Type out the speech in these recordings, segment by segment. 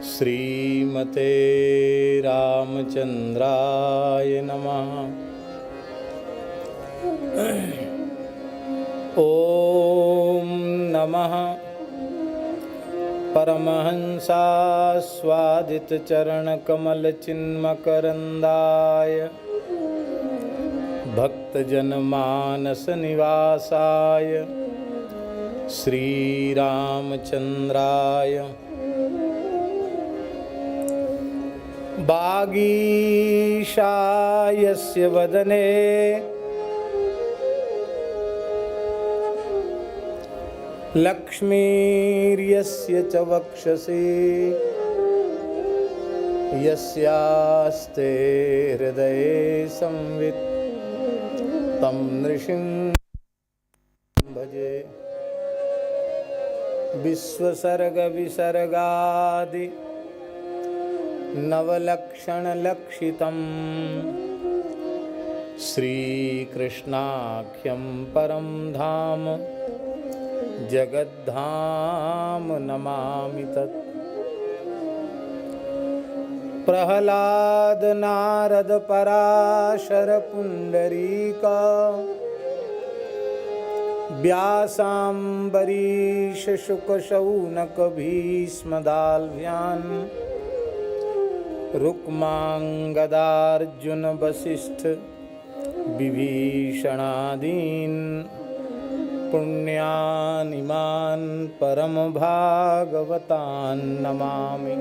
श्रीमते रामचंद्राय नमः। ओम नमः परमहंसास्वादित चरण कमल चिन्मकरंदाय भक्तजनमानस निवासाय श्रीरामचंद्राय वागीशायस्य वदने लक्ष्मीर्यस्य च वक्षसि यस्यास्ते हृदये संवित् तं नृसिंहं भजे। विश्वसर्ग विसर्गादि नवलक्षणलक्षितं श्रीकृष्णाख्यं परं धाम जगद्धाम नमामि तत्। प्रहलाद नारद पराशर पुंडरीका व्यासाम्बरीश शुक शौनक भीष्मदाल्भ्यान् रुक्मांगदार्जुन वसिष्ठ विभीषणादीन् पुण्यानिमान् परम भागवतान् नमामि।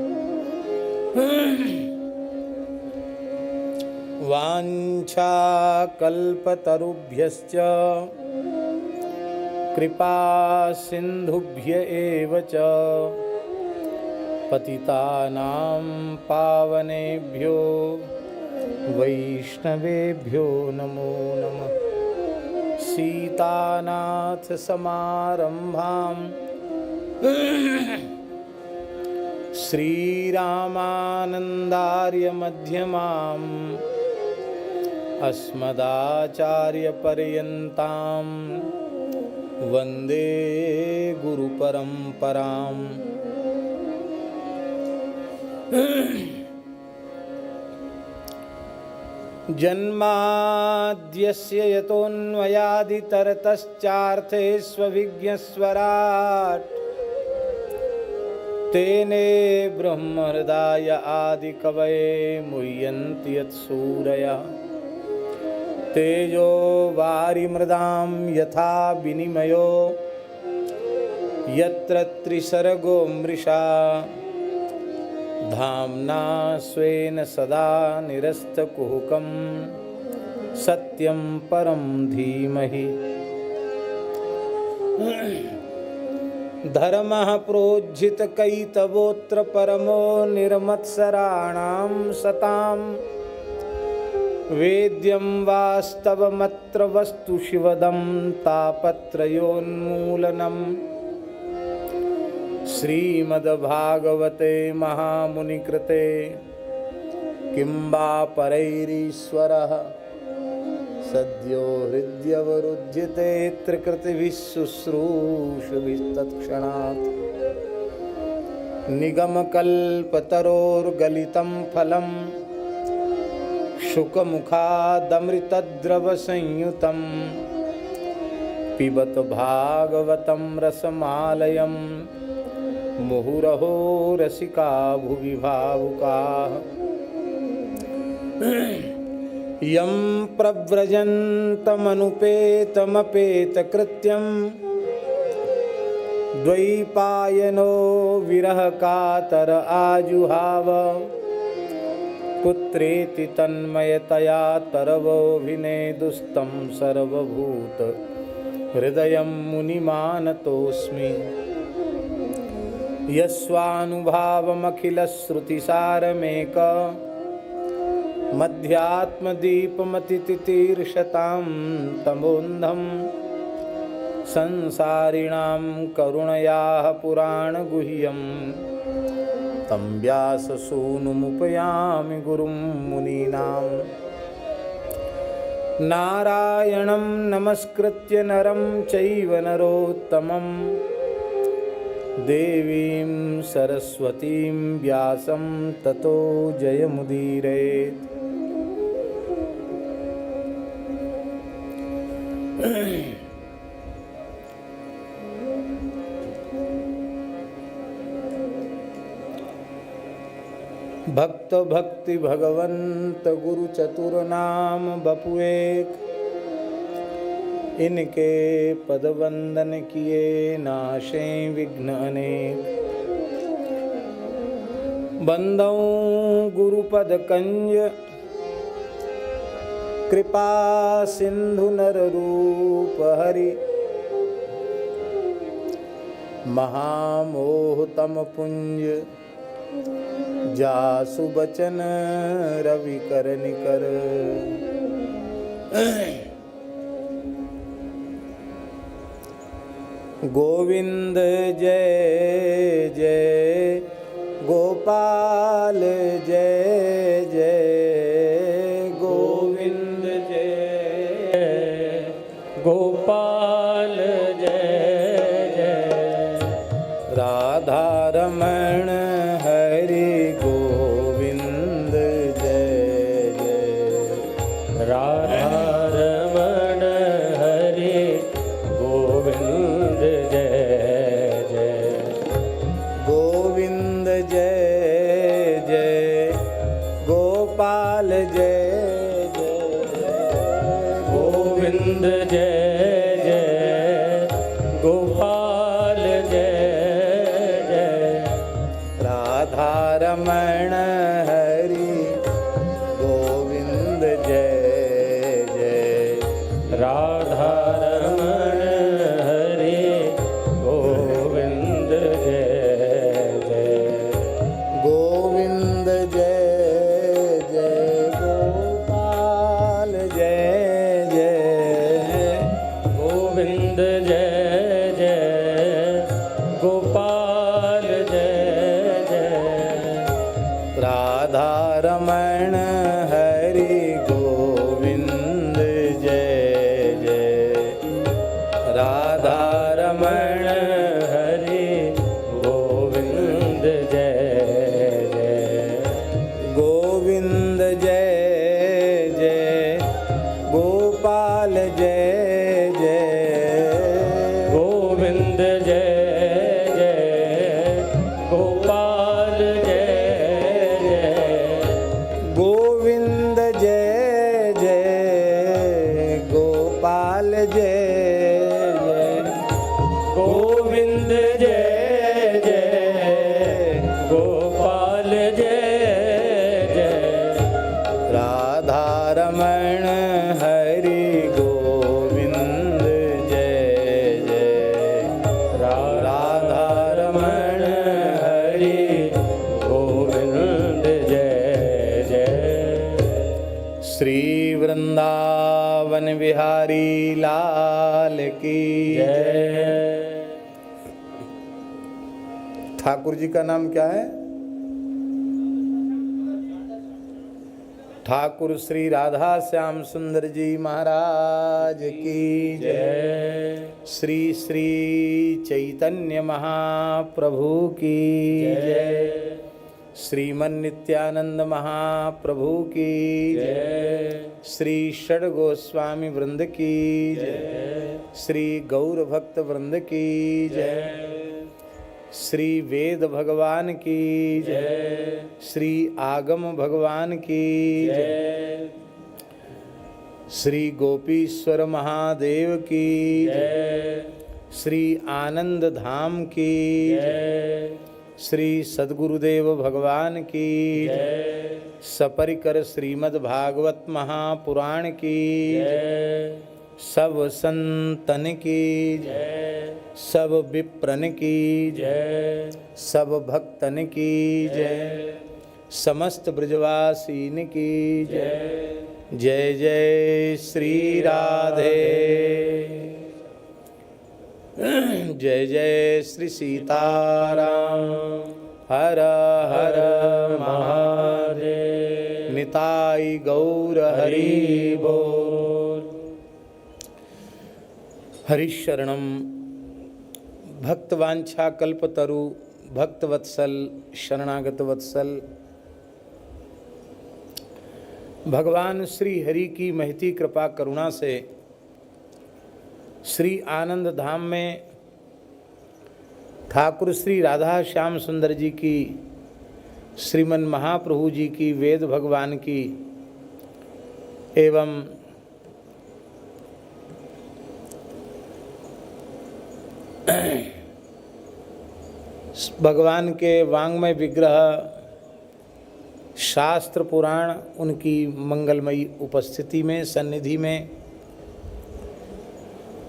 वाञ्छाकल्पतरुभ्यश्च कृपा सिन्धुभ्य एव च पतितानां पावनेभ्यो वैष्णवेभ्यो नमो नमः। सीतानाथ समारंभां श्रीरामानंदार्य मध्यमाम् अस्मदाचार्यपर्यन्तां वन्दे गुरुपरम्पराम्। जन्माद्यस्य यतोऽन्वयादितरतश्चार्थेष्वभिज्ञस्वराट् तेने ब्रह्महृदाय आदिकवये मुह्यन्ति यत्सूरयः। तेजो वारिमृदां यथा विनिमयो यत्र त्रिसर्गो मृषा धाम्ना स्वेन सदा निरस्तकुहकं सत्यं परं धीमहि। धर्मः प्रोज्झितकैतवोऽत्र परमो निर्मत्सराणां सतां वेद्यं वास्तवमत्र वस्तु शिवदं तापत्रयोन्मूलनम्। श्रीमद्भागवते महामुनिकृते किं वा परैरीश्वरः सद्यो हृद्यवरुध्यते त्रिकृतिभिः शुश्रूषुभिस्तत्क्षणात्। निगमकल्पतरोर्गलितं फलं शुकमुखादमृतद्रवसंयुतं पिबत भागवतं रसमालयं मुहुरहो रसिका भुवि भावुकाः। यं प्रव्रजन्तमनुपेतमपेतकृत्यं द्वैपायनो विरहकातर आजुहाव। पुत्रेति तन्मयतया तरवोऽभिनेदुस्तं सर्वभूत हृदयं मुनिमानतोऽस्मि। यस्वानुभावमखिलश्रुतिसारमेक मध्यात्मदीपमतितितीर्षतां तमोन्धं संसारिणां करुणयाः पुराणगुह्यं तं व्याससूनुमुपयामि गुरुं मुनीनां। नारायणं नमस्कृत्य नरं चैव नरोत्तमं देवीं सरस्वतीं व्यासं ततो जयमुदीरयेत्। भक्त भक्ति भगवंत गुरु चतुर नाम बपुएक, इनके पद वंदन किए नाशे विघ्न अनेक। बंदौ गुरुपद कंज कृपा सिंधु नर रूप हरि, महामोह तम पुंज जासु बचन रवि कर निकर। गोविंद जय जय गोपाल जय जय गोविंद जय गोपाल जय जय राधा रमण हरि गोविंद जय जय राधा रमण हरि गोविंद जय जय गोविंद जय जय गोपाल जय जय गोविंद जय जय गोपाल जय जय राधा रमण हरि गोविंद जय जय राधा रमण हरि गोविंद जय जय गोविंद जय जय गोपाल जय जय गोविंद जय जय गोपाल जय जय राधा रमण हरि गोविंद जय जय राधा रमण हरि गोविंद जय जय गोविंद जय जय गोपाल जय जय गोविंद जय जय गोपाल जय जय गोविंद जय जय गोपाल जय जय गोविंद जय जय गोपाल जय जय राधा रमण हरि गोविंद जय जय राधा रमण हरि गोविंद जय जय श्री वृंदावन बिहारी लाल की जय। ठाकुर जी का नाम क्या है? ठाकुर श्री राधा श्याम सुंदर जी महाराज की जय। श्री श्री चैतन्य महाप्रभु की जय। श्रीमन नित्यानंद महाप्रभु की जय। श्री षड गोस्वामी वृंद की जय। श्री गौर भक्त वृंद की जय। श्री वेद भगवान की जय। श्री आगम भगवान की जय। श्री गोपीश्वर महादेव की जय। श्री आनंद धाम की जय। श्री सद्गुरुदेव भगवान की जय। सपरिकर श्रीमद् भागवत महापुराण की जय। सब संतन की जय। सब विप्रन की जय। सब भक्तन की जय। समस्त ब्रजवासीन की जय। जय जय श्री राधे जय जय श्री सीताराम हर हर महादेव निताई गौर हरि बोल। हरिशरणम भक्तवांछा कल्पतरु भक्तवत्सल शरणागत वत्सल भगवान श्री हरि की महती कृपा करुणा से श्री आनंद धाम में ठाकुर श्री राधा श्याम सुंदर जी की, श्रीमन महाप्रभु जी की, वेद भगवान की एवं भगवान के वांग्मय विग्रह, शास्त्र पुराण, उनकी मंगलमयी उपस्थिति में, सन्निधि में,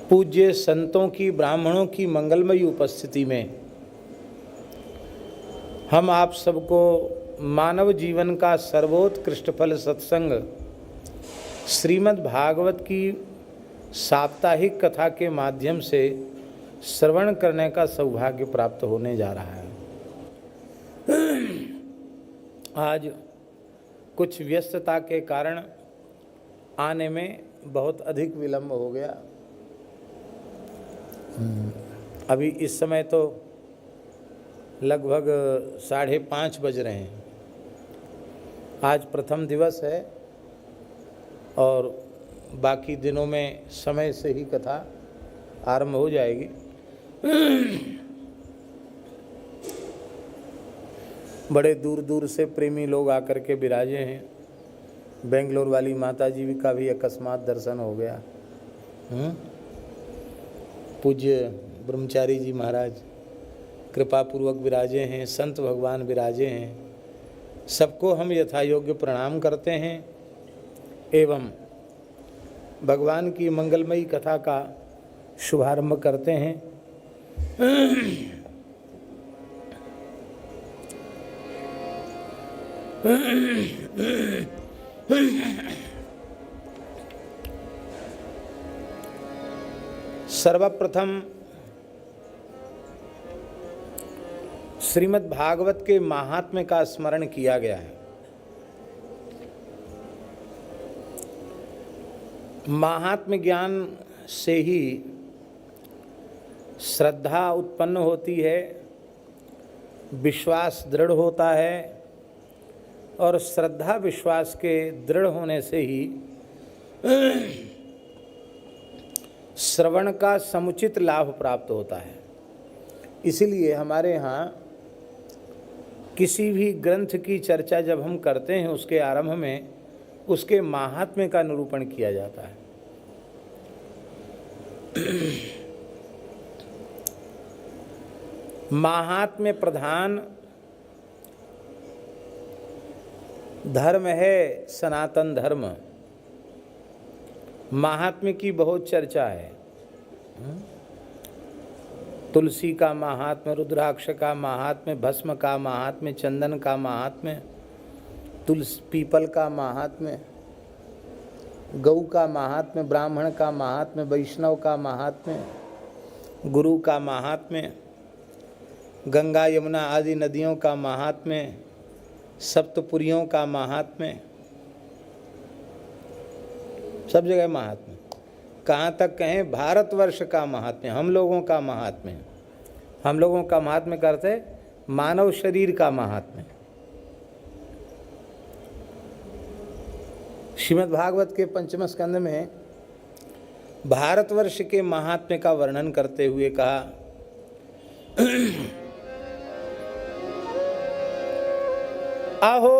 पूज्य संतों की, ब्राह्मणों की मंगलमयी उपस्थिति में हम आप सबको मानव जीवन का सर्वोत्कृष्ट फल सत्संग श्रीमद् भागवत की साप्ताहिक कथा के माध्यम से श्रवण करने का सौभाग्य प्राप्त होने जा रहा है। आज कुछ व्यस्तता के कारण आने में बहुत अधिक विलंब हो गया। अभी इस समय तो लगभग 5:30 बज रहे हैं। आज प्रथम दिवस है और बाकी दिनों में समय से ही कथा आरंभ हो जाएगी। बड़े दूर दूर से प्रेमी लोग आकर के विराजे हैं। बेंगलोर वाली माता जी का भी अकस्मात दर्शन हो गया। पूज्य ब्रह्मचारी जी महाराज कृपापूर्वक विराजे हैं, संत भगवान विराजे हैं। सबको हम यथायोग्य प्रणाम करते हैं एवं भगवान की मंगलमयी कथा का शुभारंभ करते हैं। सर्वप्रथम श्रीमद् भागवत के महात्म्य का स्मरण किया गया है। महात्म्य ज्ञान से ही श्रद्धा उत्पन्न होती है, विश्वास दृढ़ होता है और श्रद्धा विश्वास के दृढ़ होने से ही श्रवण का समुचित लाभ प्राप्त होता है। इसीलिए हमारे यहाँ किसी भी ग्रंथ की चर्चा जब हम करते हैं उसके आरंभ में उसके महात्म्य का निरूपण किया जाता है। महात्म्य प्रधान धर्म है, सनातन धर्म। महात्म्य की बहुत चर्चा है। तुलसी का महात्म्य, रुद्राक्ष का महात्म्य, भस्म का महात्म्य, चंदन का महात्म्य, तुलसी पीपल का महात्म्य, गौ का महात्म्य, ब्राह्मण का महात्म्य, वैष्णव का महात्म्य, गुरु का महात्म्य, गंगा यमुना आदि नदियों का महात्म्य, सप्तपुरियों का महात्म्य, सब जगह महात्म्य। कहाँ तक कहें भारतवर्ष का महात्म्य, हम लोगों का महात्म्य। हम लोगों का महात्म्य करते मानव शरीर का महात्म्य। श्रीमद् भागवत के पंचम स्कंद में भारतवर्ष के महात्म्य का वर्णन करते हुए कहा अहो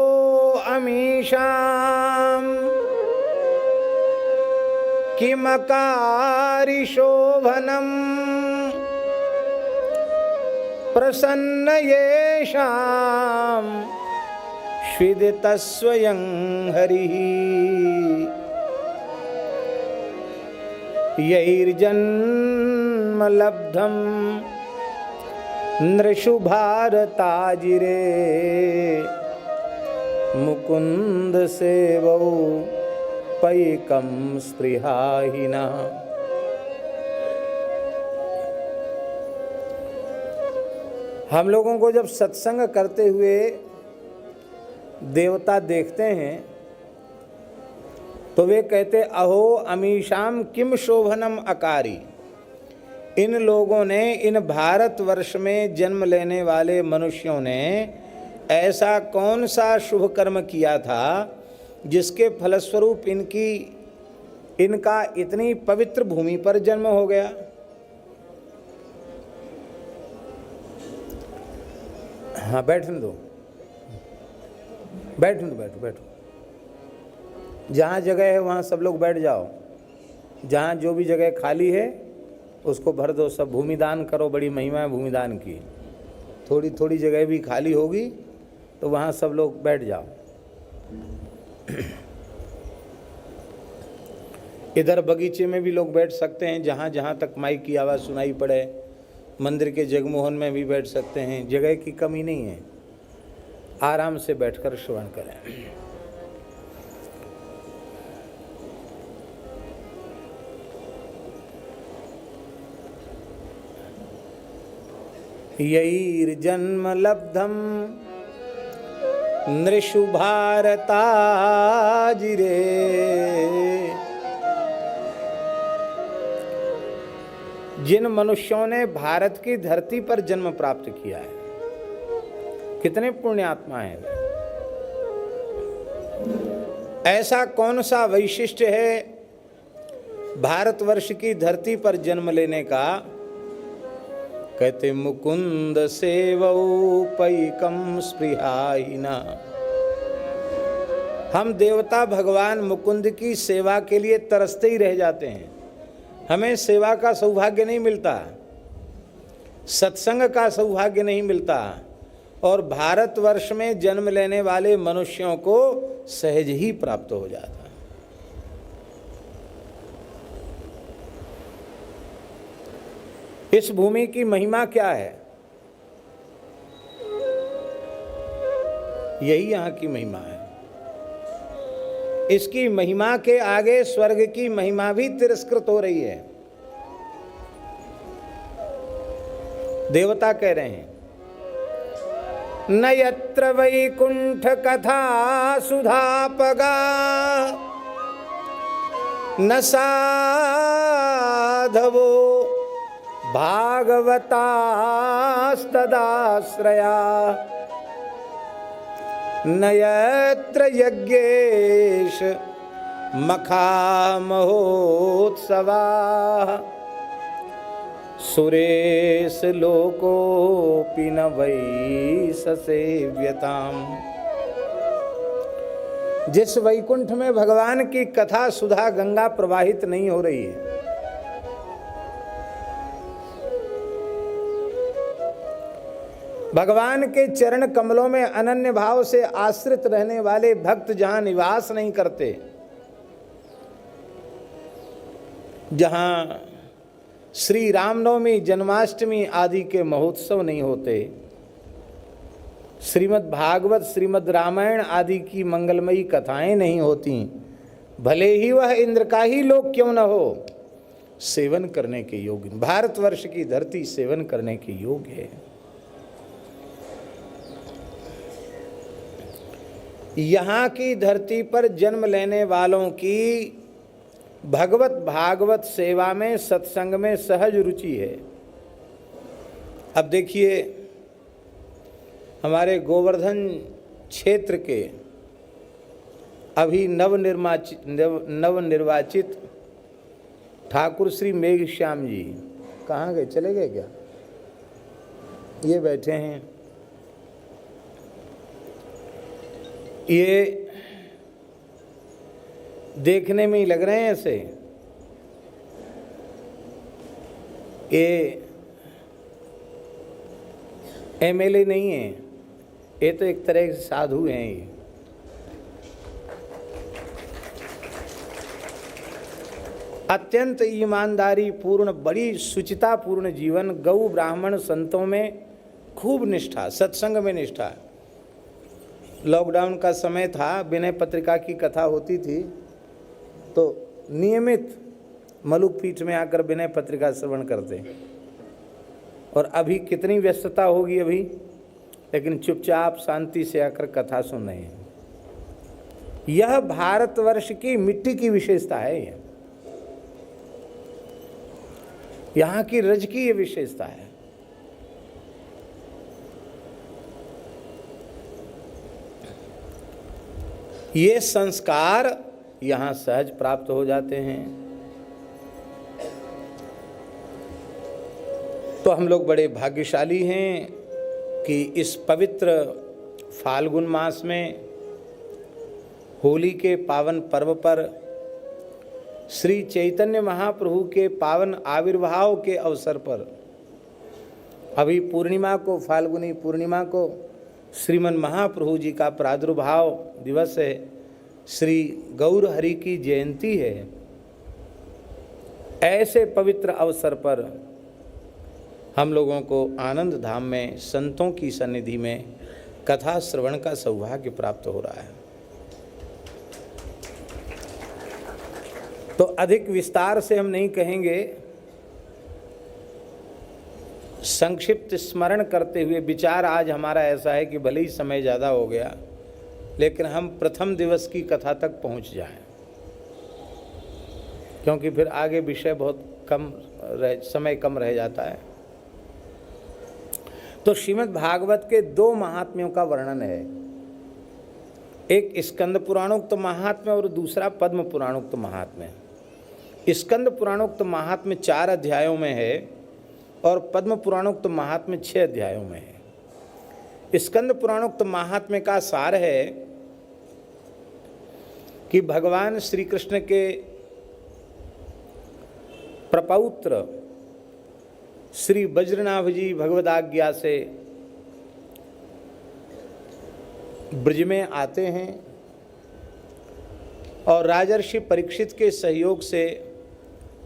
अमीशाम किमकारी शोभनम प्रसन्न येषाम स्विदित स्वयं हरिः यैर्जन्म लब्धम नृषु भारताजिरे मुकुंद सेवौ पैकम स्पृहाहिना। हम लोगों को जब सत्संग करते हुए देवता देखते हैं तो वे कहते अहो अमीशाम किम शोभनम अकारी। इन लोगों ने, इन भारतवर्ष में जन्म लेने वाले मनुष्यों ने ऐसा कौन सा शुभ कर्म किया था जिसके फलस्वरूप इनका इतनी पवित्र भूमि पर जन्म हो गया। हाँ बैठने दो, बैठो। जहाँ जगह है वहाँ सब लोग बैठ जाओ। जहाँ जो भी जगह खाली है उसको भर दो, सब भूमिदान करो। बड़ी महिमा है भूमिदान की। थोड़ी थोड़ी जगह भी खाली होगी तो वहाँ सब लोग बैठ जाओ। इधर बगीचे में भी लोग बैठ सकते हैं, जहाँ जहाँ तक माइक की आवाज़ सुनाई पड़े। मंदिर के जगमोहन में भी बैठ सकते हैं, जगह की कमी नहीं है। आराम से बैठकर श्रवण करें। यैर्जन्म लब्धम नृषु भारताजिरे जिन मनुष्यों ने भारत की धरती पर जन्म प्राप्त किया है, कितने पुण्यात्मा हैं। ऐसा कौन सा वैशिष्ट्य है भारतवर्ष की धरती पर जन्म लेने का? कहते मुकुंद सेवौपैकम स्पृहाहिना। हम देवता भगवान मुकुंद की सेवा के लिए तरसते ही रह जाते हैं। हमें सेवा का सौभाग्य नहीं मिलता, सत्संग का सौभाग्य नहीं मिलता, और भारतवर्ष में जन्म लेने वाले मनुष्यों को सहज ही प्राप्त हो जाता है। इस भूमि की महिमा क्या है? यही यहाँ की महिमा है। इसकी महिमा के आगे स्वर्ग की महिमा भी तिरस्कृत हो रही है। देवता कह रहे हैं न यत्र वैकुंठ कथा सुधापगा न साधवो भागवतास्तदाश्रया न यत्र यज्ञेश मखा महोत्सवा सुरेश लोकोपि न वै ससेव्यताम। जिस वैकुंठ में भगवान की कथा सुधा गंगा प्रवाहित नहीं हो रही है, भगवान के चरण कमलों में अनन्य भाव से आश्रित रहने वाले भक्त जहां निवास नहीं करते, जहां श्री रामनवमी जन्माष्टमी आदि के महोत्सव नहीं होते, श्रीमद् भागवत श्रीमद् रामायण आदि की मंगलमयी कथाएं नहीं होती, भले ही वह इंद्र का ही लोक क्यों न हो, सेवन करने के योग्य। भारतवर्ष की धरती सेवन करने के योग्य है। यहाँ की धरती पर जन्म लेने वालों की भगवत भागवत सेवा में, सत्संग में सहज रुचि है। अब देखिए, हमारे गोवर्धन क्षेत्र के अभी नवनिर्वाचित ठाकुर श्री मेघश्याम जी कहाँ गए? चले गए क्या? ये बैठे हैं। ये देखने में ही लग रहे हैं ऐसे। ये एमएलए नहीं है, ये तो एक तरह के साधु हैं। ये अत्यंत ईमानदारी पूर्ण, बड़ी शुचिता पूर्ण जीवन, गौ ब्राह्मण संतों में खूब निष्ठा, सत्संग में निष्ठा। लॉकडाउन का समय था, विनय पत्रिका की कथा होती थी तो नियमित मलुक पीठ में आकर विनय पत्रिका श्रवण करते। और अभी कितनी व्यस्तता होगी अभी, लेकिन चुपचाप शांति से आकर कथा सुन रहे हैं। यह भारतवर्ष की मिट्टी की विशेषता है। यहाँ की रज की ये विशेषता है। ये संस्कार यहाँ सहज प्राप्त हो जाते हैं। तो हम लोग बड़े भाग्यशाली हैं कि इस पवित्र फाल्गुन मास में होली के पावन पर्व पर श्री चैतन्य महाप्रभु के पावन आविर्भाव के अवसर पर अभी पूर्णिमा को, फाल्गुनी पूर्णिमा को श्रीमन महाप्रभु जी का प्रादुर्भाव दिवस है, श्री गौर हरि की जयंती है। ऐसे पवित्र अवसर पर हम लोगों को आनंद धाम में संतों की सन्निधि में कथा श्रवण का सौभाग्य प्राप्त हो रहा है। तो अधिक विस्तार से हम नहीं कहेंगे, संक्षिप्त स्मरण करते हुए विचार आज हमारा ऐसा है कि भले ही समय ज़्यादा हो गया लेकिन हम प्रथम दिवस की कथा तक पहुंच जाएं, क्योंकि फिर आगे विषय बहुत समय कम रह जाता है। तो श्रीमद् भागवत के दो महात्म्यों का वर्णन है, एक स्कंद पुराणोक्त महात्म्य और दूसरा पद्म पुराणोक्त महात्म्य। स्कंद पुराणोक्त महात्म्य 4 अध्यायों में है और पद्म पुराणोक्त महात्म्य 6 अध्यायों में है। स्कंद पुराणोक्त महात्म्य का सार है कि भगवान श्री कृष्ण के प्रपौत्र श्री वज्रनाभ जी भगवदाज्ञा से ब्रज में आते हैं और राजर्षि परीक्षित के सहयोग से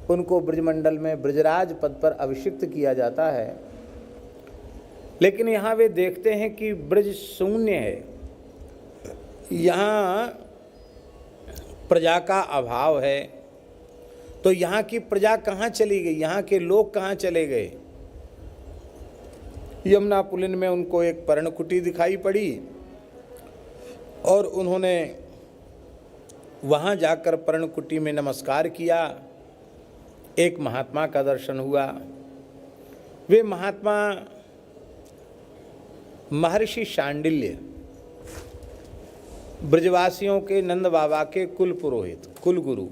उनको ब्रजमंडल में ब्रजराज पद पर अभिषिक्त किया जाता है। लेकिन यहाँ वे देखते हैं कि ब्रज शून्य है, यहाँ प्रजा का अभाव है। तो यहाँ की प्रजा कहाँ चली गई, यहाँ के लोग कहाँ चले गए। यमुना पुलिन में उनको एक पर्णकुटी दिखाई पड़ी और उन्होंने वहाँ जाकर पर्णकुटी में नमस्कार किया। एक महात्मा का दर्शन हुआ। वे महात्मा महर्षि शांडिल्य, ब्रजवासियों के नंद बाबा के कुल पुरोहित, कुल गुरु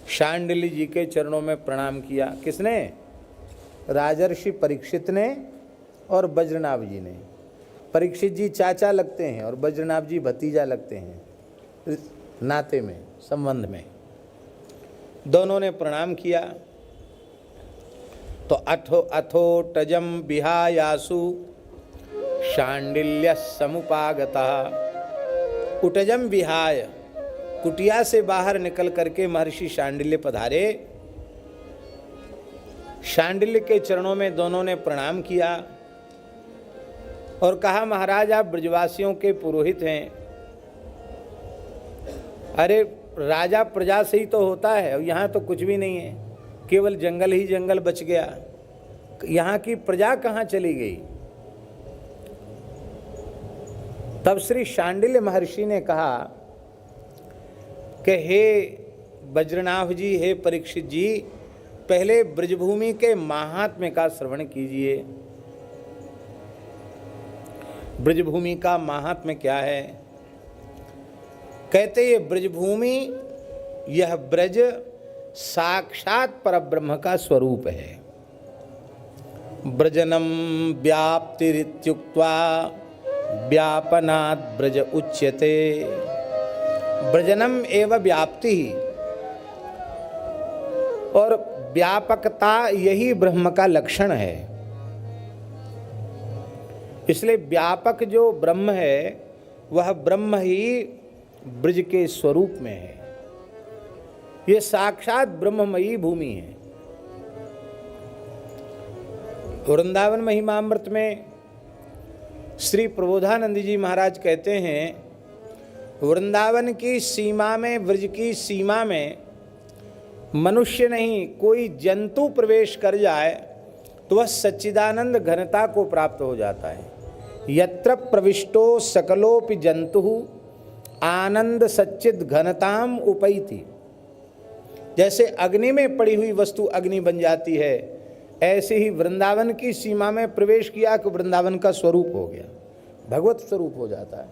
शांडिल्य जी के चरणों में प्रणाम किया। किसने? राजर्षि परीक्षित ने और वज्रनाभ जी ने। परीक्षित जी चाचा लगते हैं और वज्रनाभ जी भतीजा लगते हैं, नाते में, संबंध में। दोनों ने प्रणाम किया। तो अथोटजम विहायासु शांडिल्य समुपागतः। उटजम विहाय, कुटिया से बाहर निकल करके महर्षि शांडिल्य पधारे। शांडिल्य के चरणों में दोनों ने प्रणाम किया और कहा, महाराज आप ब्रजवासियों के पुरोहित हैं। अरे राजा प्रजा से ही तो होता है, और यहाँ तो कुछ भी नहीं है, केवल जंगल ही जंगल बच गया। यहाँ की प्रजा कहाँ चली गई। तब श्री शांडिल्य महर्षि ने कहा कि हे वज्रनाभ जी, हे परीक्षित जी, पहले ब्रजभूमि के महात्म्य का श्रवण कीजिए। ब्रजभूमि का महात्म्य क्या है? कहते ये ब्रजभूमि, यह ब्रज साक्षात परब्रह्म का स्वरूप है। ब्रजनम व्याप्तिरित्युक्त्वा व्यापनात् ब्रज उच्यते। ब्रजनम एव व्याप्ति, और व्यापकता यही ब्रह्म का लक्षण है। इसलिए व्यापक जो ब्रह्म है वह ब्रह्म ही ब्रज के स्वरूप में है। ये साक्षात ब्रह्ममयी भूमि है। वृंदावन महिमामृत में श्री प्रबोधानंद जी महाराज कहते हैं, वृंदावन की सीमा में, ब्रज की सीमा में मनुष्य नहीं, कोई जंतु प्रवेश कर जाए तो वह सच्चिदानंद घनता को प्राप्त हो जाता है। यत्र प्रविष्टो सकलोपि जंतु आनंद सच्चिद घनताम उपैति। जैसे अग्नि में पड़ी हुई वस्तु अग्नि बन जाती है, ऐसे ही वृंदावन की सीमा में प्रवेश किया कि वृंदावन का स्वरूप हो गया, भगवत स्वरूप हो जाता है।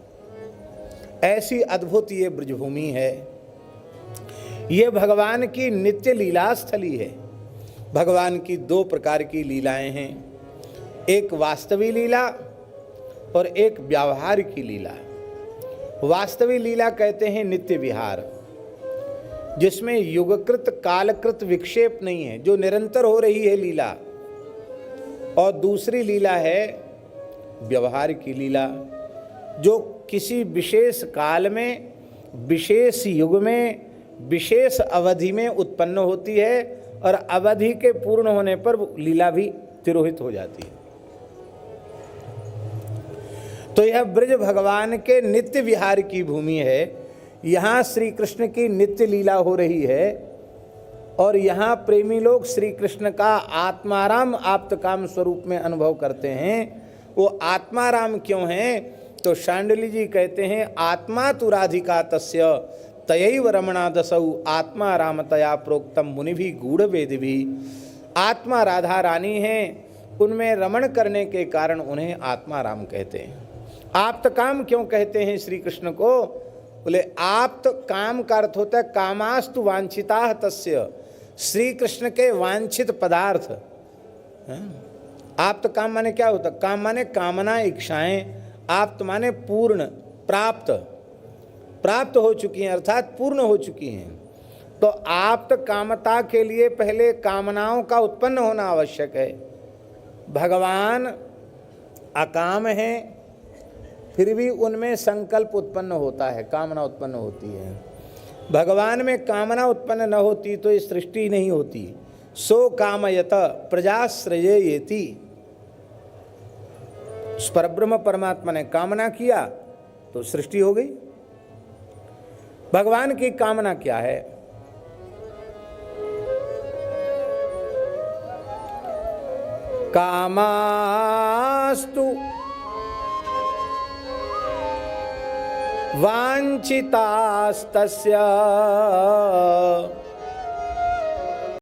ऐसी अद्भुत ये ब्रजभूमि है, ये भगवान की नित्य लीला स्थली है। भगवान की दो प्रकार की लीलाएं हैं, एक वास्तविक लीला और एक व्यावहार की लीला। वास्तविक लीला कहते हैं नित्य विहार, जिसमें युगकृत कालकृत विक्षेप नहीं है, जो निरंतर हो रही है लीला। और दूसरी लीला है व्यवहार की लीला, जो किसी विशेष काल में, विशेष युग में, विशेष अवधि में उत्पन्न होती है और अवधि के पूर्ण होने पर लीला भी तिरोहित हो जाती है। तो यह ब्रज भगवान के नित्य विहार की भूमि है। यहाँ श्री कृष्ण की नित्य लीला हो रही है और यहाँ प्रेमी लोग श्री कृष्ण का आत्माराम आप्तकाम स्वरूप में अनुभव करते हैं। वो आत्माराम क्यों हैं? तो शांडिल्य जी कहते हैं, आत्मा तु राधिका तस्य तयैव रमणा दसौ आत्मा रामतया प्रोक्तम मुनि भी गूढ़ वेद भी। आत्मा राधा रानी हैं, उनमें रमण करने के कारण उन्हें आत्मा राम कहते हैं। आप्त काम क्यों कहते हैं श्री कृष्ण को? बोले आप्त काम का अर्थ होता है कामास्तु वांछिता तस्य, श्री कृष्ण के वांछित पदार्थ। आप्त काम माने क्या होता? काम माने कामना, इच्छाएं। आप्त माने पूर्ण, प्राप्त, प्राप्त हो चुकी हैं, अर्थात पूर्ण हो चुकी हैं। तो आप्त कामता के लिए पहले कामनाओं का उत्पन्न होना आवश्यक है। भगवान अकाम हैं, फिर भी उनमें संकल्प उत्पन्न होता है, कामना उत्पन्न होती है। भगवान में कामना उत्पन्न न होती तो ये सृष्टि नहीं होती। सो कामयत प्रजाश्रयेति, परब्रह्म परमात्मा ने कामना किया तो सृष्टि हो गई। भगवान की कामना क्या है? कामास्तु वांछितास्तस्य